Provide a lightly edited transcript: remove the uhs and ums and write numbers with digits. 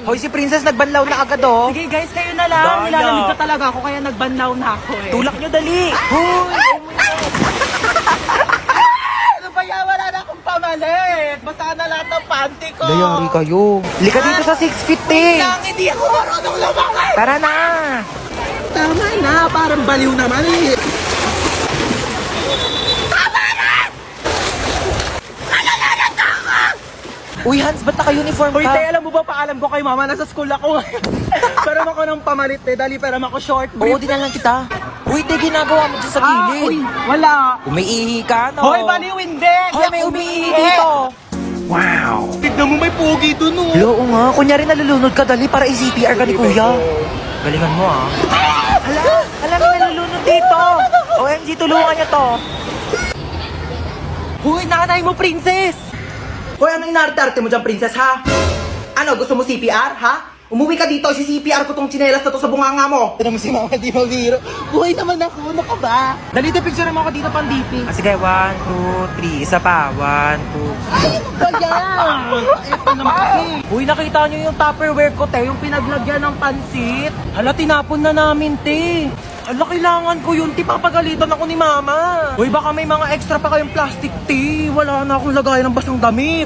Hoy, si Princess nagbanlaw na agad, oh. Sige guys, kayo na lang. Daya. Nilalamig ko talaga ako kaya nagbanlaw na ako eh. Tulak nyo, dali. Hoy, oh my God. Ano ba yan? Wala na akong pamalit. Basta na lahat ng panty ko. Dayari kayo. Lika dito sa 6 feet, eh. Lang, hindi ako marunong lumakad. Tara na. Tama na, parang baliw naman eh. Uy, Hans, ba't naka-uniform Uy, ka? te, alam mo ba, paalam ko kay mama, nasa school ako ngayon. Peram ako ng pamalit, te. Dali, peram ako short Oo, brief. dinalan kita. Uy, te, ginagawa mo dyan sa Uy, gilid. wala. Umiihi ka, no? Hoy, baliw, hindi. Hoy, may umiihi dito. Wow. Tignan mo, may pogi dun, oh. Oo nga, kunyari nalulunod ka, dali para i-CPR ka ni Kuya. Galingan mo, ah. Hala, may nalulunod dito. OMG, tulungan niyo to. Uy, nakatay mo, princess. Hoy, ano inarte-arte mo dyan, princess, ha? Ano, gusto mo CPR, ha? Umuwi ka dito, si-CPR ko tong tsinelas na to sa bunganga mo. Ano mo si mama, di mabiro. Buhay naman ako, ano ka ba? Dali, te, picture mo ako dito pang DP. Ah, sige, 1, 2, 3. Isa pa. 1, 2. Ayan! Ito naman kasi. Uy, nakita nyo yung Tupperware ko, te, yung pinaglagyan ng pansit. Hala, tinapon na namin, te. Hala, kailangan ko yun, te, papagalitan ako ni mama. Uy, baka may mga extra pa kayong plastic, te. Wala na akong lagayan ng basang damit.